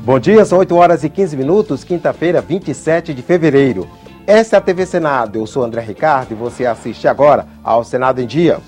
Bom dia, são 8 horas e 15 minutos, quinta-feira, 27 de fevereiro. Essa é a TV Senado, eu sou André Ricardo e você assiste agora ao Senado em Dia.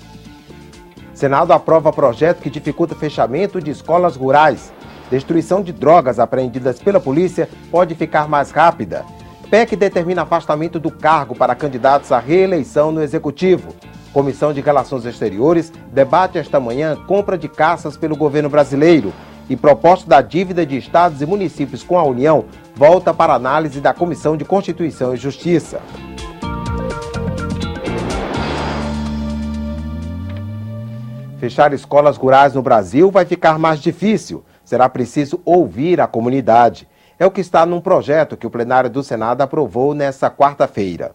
Senado aprova projeto que dificulta fechamento de escolas rurais. Destruição de drogas apreendidas pela polícia pode ficar mais rápida. PEC determina afastamento do cargo para candidatos à reeleição no Executivo. Comissão de Relações Exteriores debate esta manhã compra de caças pelo governo brasileiro. E proposta da dívida de estados e municípios com a União volta para análise da Comissão de Constituição e Justiça. Fechar escolas rurais no Brasil vai ficar mais difícil. Será preciso ouvir a comunidade. É o que está num projeto que o plenário do Senado aprovou nesta quarta-feira.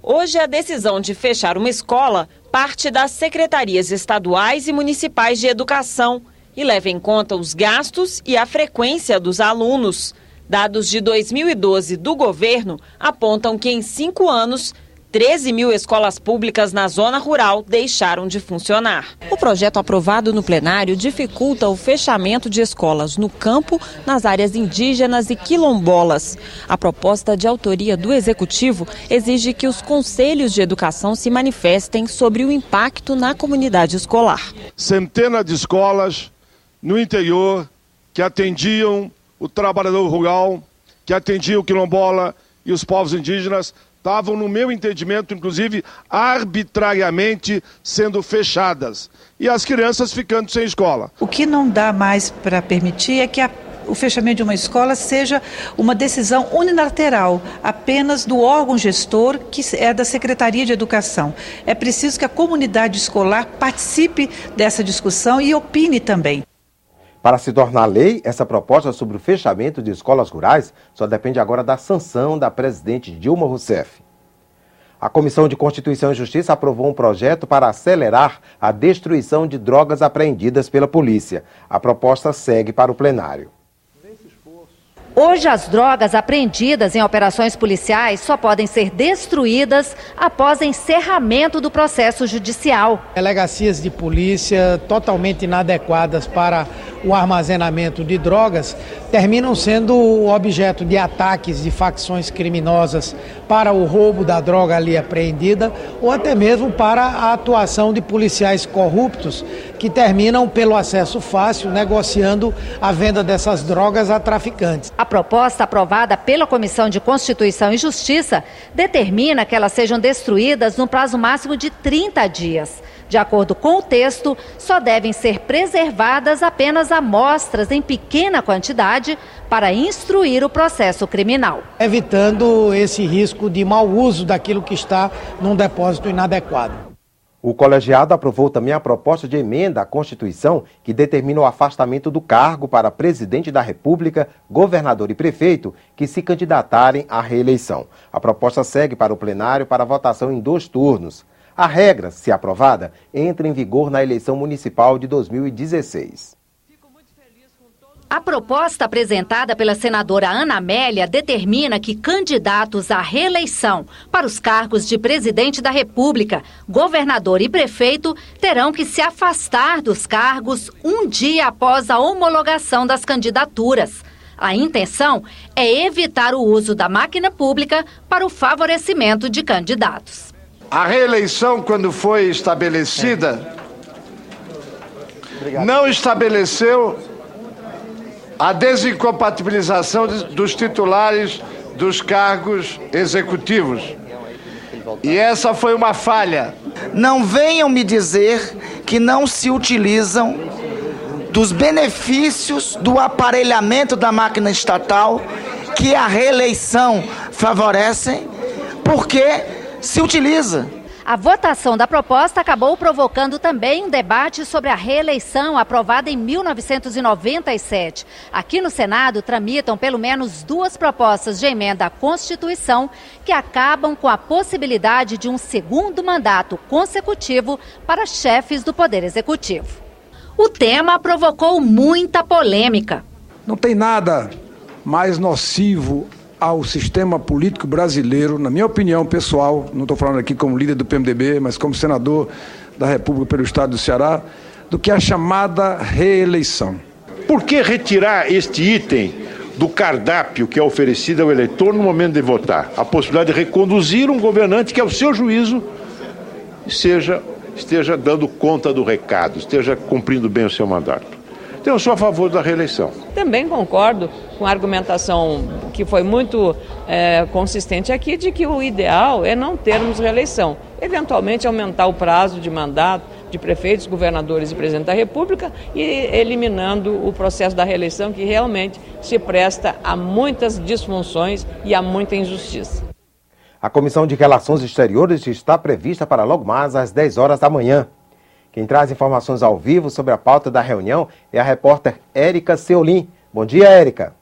Hoje, a decisão de fechar uma escola parte das secretarias estaduais e municipais de educação e leva em conta os gastos e a frequência dos alunos. Dados de 2012 do governo apontam que em 5 anos, 13 mil escolas públicas na zona rural deixaram de funcionar. O projeto aprovado no plenário dificulta o fechamento de escolas no campo, nas áreas indígenas e quilombolas. A proposta de autoria do Executivo exige que os conselhos de educação se manifestem sobre o impacto na comunidade escolar. Centenas de escolas no interior que atendiam o trabalhador rural, que atendiam o quilombola e os povos indígenas, estavam, no meu entendimento, inclusive, arbitrariamente sendo fechadas. E as crianças ficando sem escola. O que não dá mais para permitir é que o fechamento de uma escola seja uma decisão unilateral, apenas do órgão gestor, que é da Secretaria de Educação. É preciso que a comunidade escolar participe dessa discussão e opine também. Para se tornar lei, essa proposta sobre o fechamento de escolas rurais só depende agora da sanção da presidente Dilma Rousseff. A Comissão de Constituição e Justiça aprovou um projeto para acelerar a destruição de drogas apreendidas pela polícia. A proposta segue para o plenário. Hoje, as drogas apreendidas em operações policiais só podem ser destruídas após encerramento do processo judicial. Delegacias de polícia totalmente inadequadas para o armazenamento de drogas terminam sendo objeto de ataques de facções criminosas para o roubo da droga ali apreendida ou até mesmo para a atuação de policiais corruptos que terminam pelo acesso fácil negociando a venda dessas drogas a traficantes. A proposta aprovada pela Comissão de Constituição e Justiça determina que elas sejam destruídas no prazo máximo de 30 dias. De acordo com o texto, só devem ser preservadas apenas amostras em pequena quantidade para instruir o processo criminal. Evitando esse risco de mau uso daquilo que está num depósito inadequado. O colegiado aprovou também a proposta de emenda à Constituição que determina o afastamento do cargo para presidente da República, governador e prefeito que se candidatarem à reeleição. A proposta segue para o plenário para votação em 2 turnos. A regra, se aprovada, entra em vigor na eleição municipal de 2016. A proposta apresentada pela senadora Ana Amélia determina que candidatos à reeleição para os cargos de presidente da República, governador e prefeito terão que se afastar dos cargos um dia após a homologação das candidaturas. A intenção é evitar o uso da máquina pública para o favorecimento de candidatos. A reeleição, quando foi estabelecida, não estabeleceu a desincompatibilização dos titulares dos cargos executivos. E essa foi uma falha. Não venham me dizer que não se utilizam dos benefícios do aparelhamento da máquina estatal que a reeleição favorece, porque se utiliza. A votação da proposta acabou provocando também um debate sobre a reeleição aprovada em 1997. Aqui no Senado tramitam pelo menos 2 propostas de emenda à Constituição que acabam com a possibilidade de um segundo mandato consecutivo para chefes do Poder Executivo. O tema provocou muita polêmica. Não tem nada mais nocivo ao sistema político brasileiro, na minha opinião pessoal, não estou falando aqui como líder do PMDB, mas como senador da República pelo Estado do Ceará, do que a chamada reeleição. por que retirar este item do cardápio que é oferecido ao eleitor no momento de votar? A possibilidade de reconduzir um governante que, ao seu juízo, esteja dando conta do recado, esteja cumprindo bem o seu mandato. Então, eu sou a favor da reeleição. Também concordo com a argumentação que foi muito consistente aqui, de que o ideal é não termos reeleição. Eventualmente, aumentar o prazo de mandato de prefeitos, governadores e presidente da República e eliminando o processo da reeleição, que realmente se presta a muitas disfunções e a muita injustiça. A Comissão de Relações Exteriores está prevista para logo mais às 10 horas da manhã. Quem traz informações ao vivo sobre a pauta da reunião é a repórter Érica Seolim. Bom dia, Érica.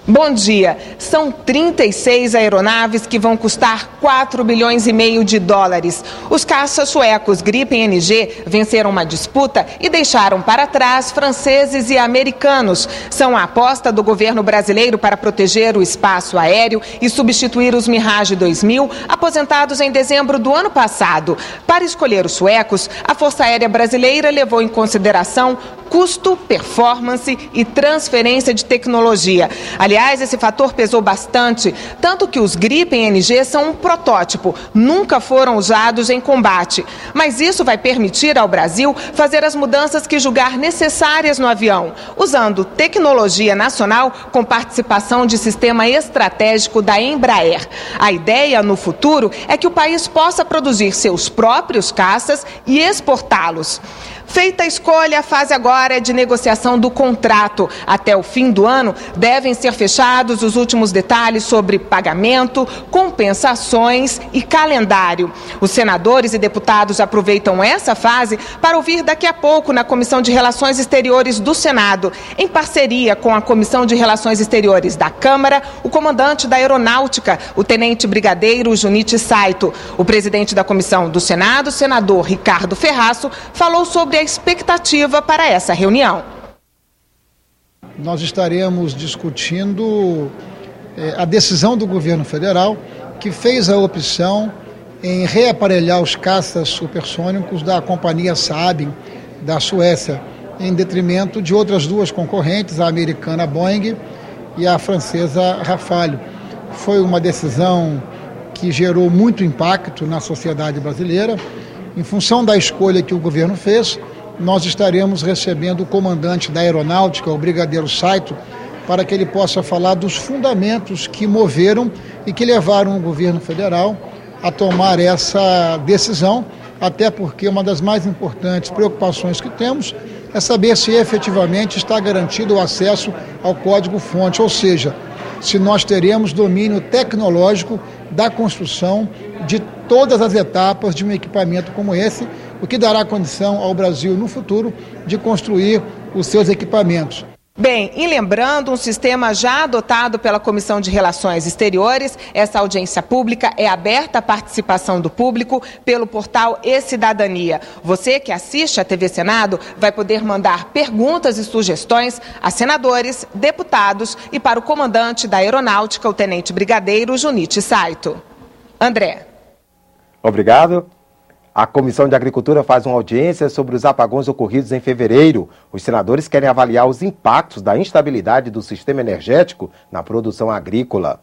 Bom dia. São 36 aeronaves que vão custar 4,5 bilhões de dólares. Os caças suecos Gripen NG venceram uma disputa e deixaram para trás franceses e americanos. São a aposta do governo brasileiro para proteger o espaço aéreo e substituir os Mirage 2000, aposentados em dezembro do ano passado. Para escolher os suecos, a Força Aérea Brasileira levou em consideração custo, performance e transferência de tecnologia. Aliás, esse fator pesou bastante, tanto que os Gripen NG são um protótipo, nunca foram usados em combate. Mas isso vai permitir ao Brasil fazer as mudanças que julgar necessárias no avião, usando tecnologia nacional com participação de sistema estratégico da Embraer. A ideia no futuro é que o país possa produzir seus próprios caças e exportá-los. Feita a escolha, a fase agora é de negociação do contrato. Até o fim do ano, devem ser fechados os últimos detalhes sobre pagamento, compensações e calendário. Os senadores e deputados aproveitam essa fase para ouvir daqui a pouco na Comissão de Relações Exteriores do Senado, em parceria com a Comissão de Relações Exteriores da Câmara, o comandante da Aeronáutica, o tenente brigadeiro Junichi Saito. O presidente da Comissão do Senado, senador Ricardo Ferraço, falou sobre a expectativa para essa reunião. Nós estaremos discutindo a decisão do governo federal, que fez a opção em reaparelhar os caças supersônicos da companhia Saab, da Suécia, em detrimento de outras duas concorrentes, a americana Boeing e a francesa Rafale. Foi uma decisão que gerou muito impacto na sociedade brasileira. Em função da escolha que o governo fez, nós estaremos recebendo o comandante da Aeronáutica, o brigadeiro Saito, para que ele possa falar dos fundamentos que moveram e que levaram o governo federal a tomar essa decisão, até porque uma das mais importantes preocupações que temos é saber se efetivamente está garantido o acesso ao código-fonte, ou seja, se nós teremos domínio tecnológico da construção de todas as etapas de um equipamento como esse, o que dará condição ao Brasil, no futuro, de construir os seus equipamentos. Bem, e lembrando, um sistema já adotado pela Comissão de Relações Exteriores, essa audiência pública é aberta à participação do público pelo portal E-Cidadania. Você que assiste à TV Senado vai poder mandar perguntas e sugestões a senadores, deputados e para o comandante da Aeronáutica, o tenente brigadeiro Junichi Saito. André. Obrigado. A Comissão de Agricultura faz uma audiência sobre os apagões ocorridos em fevereiro. Os senadores querem avaliar os impactos da instabilidade do sistema energético na produção agrícola.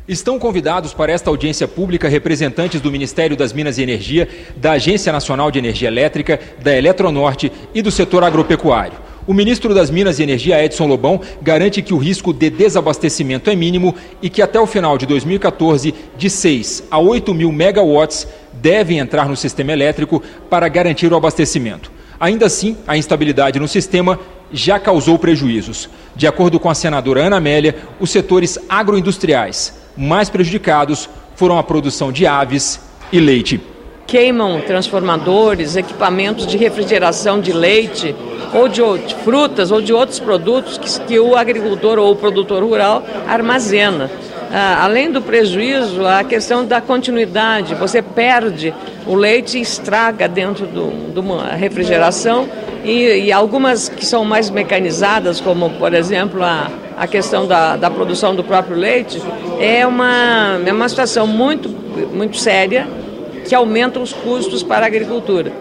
Estão convidados para esta audiência pública representantes do Ministério das Minas e Energia, da Agência Nacional de Energia Elétrica, da Eletronorte e do setor agropecuário. O ministro das Minas e Energia, Edson Lobão, garante que o risco de desabastecimento é mínimo e que até o final de 2014, de 6 a 8 mil megawatts devem entrar no sistema elétrico para garantir o abastecimento. Ainda assim, a instabilidade no sistema já causou prejuízos. De acordo com a senadora Ana Amélia, os setores agroindustriais mais prejudicados foram a produção de aves e leite. Queimam transformadores, equipamentos de refrigeração de leite, ou de frutas, ou de outros produtos que o agricultor ou o produtor rural armazena. Além do prejuízo, a questão da continuidade. Você perde o leite e estraga dentro de uma refrigeração e algumas que são mais mecanizadas, como, por exemplo, a questão da produção do próprio leite, é uma situação muito séria que aumenta os custos para a agricultura.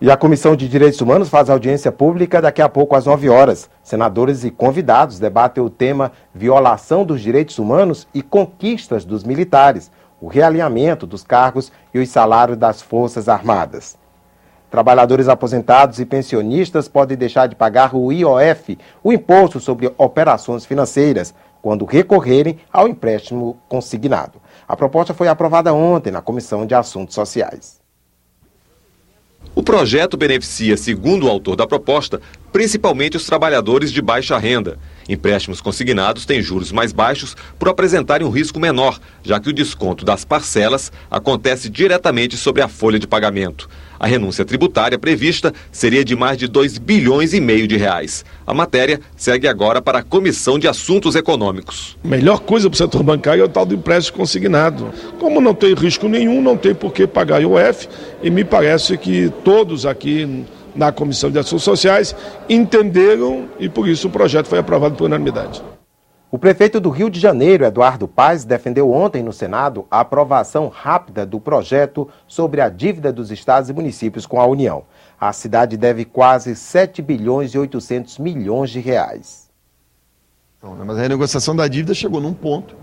E a Comissão de Direitos Humanos faz audiência pública daqui a pouco às 9 horas. Senadores e convidados debatem o tema violação dos direitos humanos e conquistas dos militares, o realinhamento dos cargos e os salários das Forças Armadas. Trabalhadores aposentados e pensionistas podem deixar de pagar o IOF, o Imposto sobre Operações Financeiras, quando recorrerem ao empréstimo consignado. A proposta foi aprovada ontem na Comissão de Assuntos Sociais. O projeto beneficia, segundo o autor da proposta, principalmente os trabalhadores de baixa renda. Empréstimos consignados têm juros mais baixos por apresentarem um risco menor, já que o desconto das parcelas acontece diretamente sobre a folha de pagamento. A renúncia tributária prevista seria de mais de 2,5 bilhões de reais. A matéria segue agora para a Comissão de Assuntos Econômicos. A melhor coisa para o setor bancário é o tal do empréstimo consignado. Como não tem risco nenhum, não tem por que pagar IOF, e me parece que todos aqui na Comissão de Assuntos Sociais entenderam e por isso o projeto foi aprovado por unanimidade. O prefeito do Rio de Janeiro, Eduardo Paes, defendeu ontem no Senado a aprovação rápida do projeto sobre a dívida dos estados e municípios com a União. A cidade deve quase 7 bilhões e 800 milhões de reais. Mas a renegociação da dívida chegou num ponto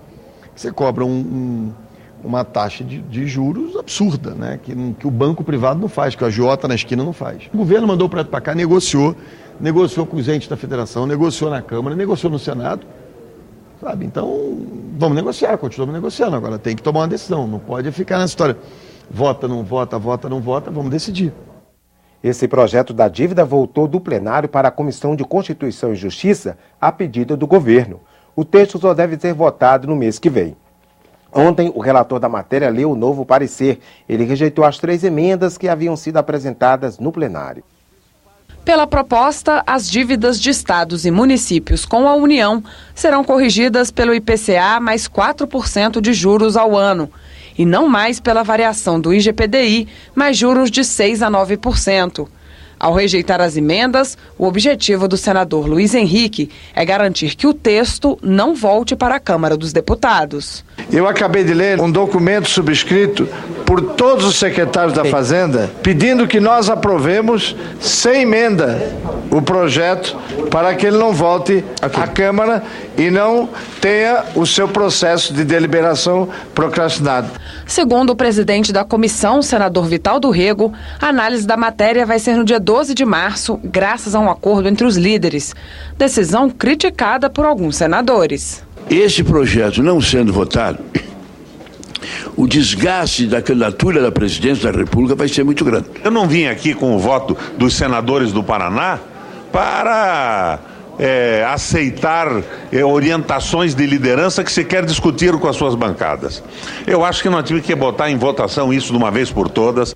que você cobra uma taxa de juros absurda, né? Que o banco privado não faz, que o agiota na esquina não faz. O governo mandou o projeto para cá, negociou com os entes da federação, negociou na Câmara, negociou no Senado. Sabe? Então, vamos negociar, continuamos negociando. Agora tem que tomar uma decisão, não pode ficar nessa história. Vota, não vota, vota, não vota, vamos decidir. Esse projeto da dívida voltou do plenário para a Comissão de Constituição e Justiça a pedido do governo. O texto só deve ser votado no mês que vem. Ontem, o relator da matéria leu o novo parecer. Ele rejeitou as 3 emendas que haviam sido apresentadas no plenário. Pela proposta, as dívidas de estados e municípios com a União serão corrigidas pelo IPCA mais 4% de juros ao ano, e não mais pela variação do IGPDI, mais juros de 6% a 9%. Ao rejeitar as emendas, o objetivo do senador Luiz Henrique é garantir que o texto não volte para a Câmara dos Deputados. Eu acabei de ler um documento subscrito por todos os secretários da Fazenda, pedindo que nós aprovemos sem emenda o projeto para que ele não volte à Câmara e não tenha o seu processo de deliberação procrastinado. Segundo o presidente da comissão, senador Vital do Rego, a análise da matéria vai ser no dia 12 de março, graças a um acordo entre os líderes. Decisão criticada por alguns senadores. Esse projeto não sendo votado, o desgaste da candidatura da presidência da República vai ser muito grande. Eu não vim aqui com o voto dos senadores do Paraná para aceitar orientações de liderança que se quer discutir com as suas bancadas. Eu acho que nós temos que botar em votação isso de uma vez por todas.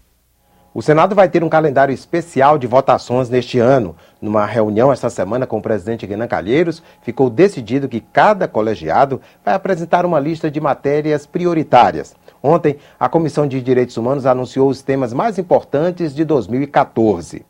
O Senado vai ter um calendário especial de votações neste ano. Numa reunião esta semana com o presidente Renan Calheiros, ficou decidido que cada colegiado vai apresentar uma lista de matérias prioritárias. Ontem, a Comissão de Direitos Humanos anunciou os temas mais importantes de 2014.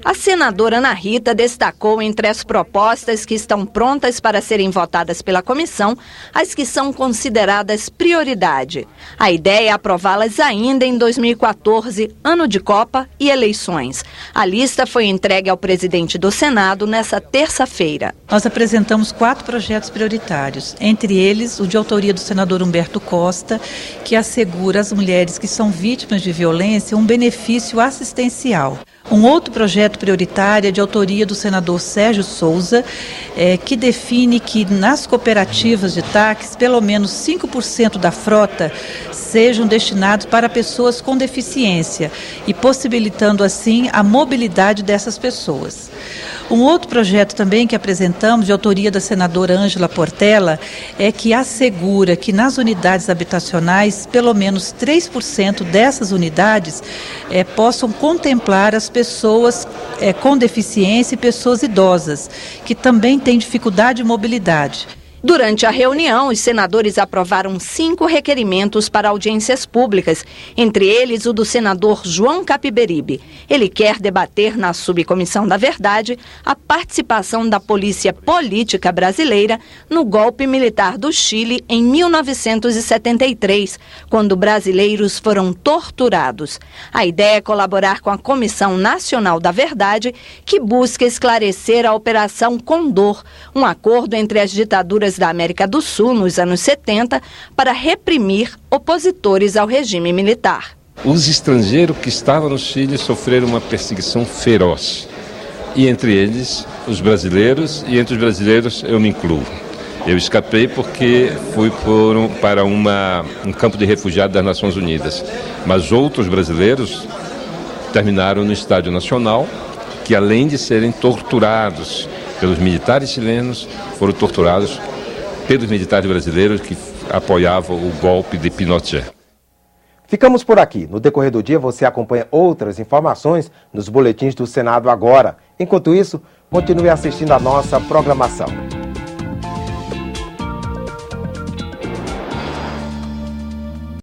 A senadora Ana Rita destacou entre as propostas que estão prontas para serem votadas pela comissão, as que são consideradas prioridade. A ideia é aprová-las ainda em 2014, ano de Copa e eleições. A lista foi entregue ao presidente do Senado nesta terça-feira. Nós apresentamos 4 projetos prioritários, entre eles o de autoria do senador Humberto Costa, que assegura às mulheres que são vítimas de violência um benefício assistencial. Um outro projeto prioritário é de autoria do senador Sérgio Souza, que define que nas cooperativas de táxi, pelo menos 5% da frota sejam destinados para pessoas com deficiência e possibilitando assim a mobilidade dessas pessoas. Um outro projeto também que apresentamos, de autoria da senadora Ângela Portela, é que assegura que nas unidades habitacionais, pelo menos 3% dessas unidades possam contemplar as pessoas com deficiência e pessoas idosas, que também têm dificuldade de mobilidade. Durante a reunião, os senadores aprovaram 5 requerimentos para audiências públicas, entre eles o do senador João Capiberibe. Ele quer debater na Subcomissão da Verdade a participação da polícia política brasileira no golpe militar do Chile em 1973, quando brasileiros foram torturados. A ideia é colaborar com a Comissão Nacional da Verdade, que busca esclarecer a Operação Condor, um acordo entre as ditaduras da América do Sul nos anos 70 para reprimir opositores ao regime militar. Os estrangeiros que estavam no Chile sofreram uma perseguição feroz. E entre eles, os brasileiros, e entre os brasileiros eu me incluo. Eu escapei porque fui para um campo de refugiados das Nações Unidas. Mas outros brasileiros terminaram no Estádio Nacional, que além de serem torturados pelos militares chilenos, foram torturados pelos militares brasileiros que apoiavam o golpe de Pinochet. Ficamos por aqui. No decorrer do dia você acompanha outras informações nos boletins do Senado agora. Enquanto isso, continue assistindo a nossa programação.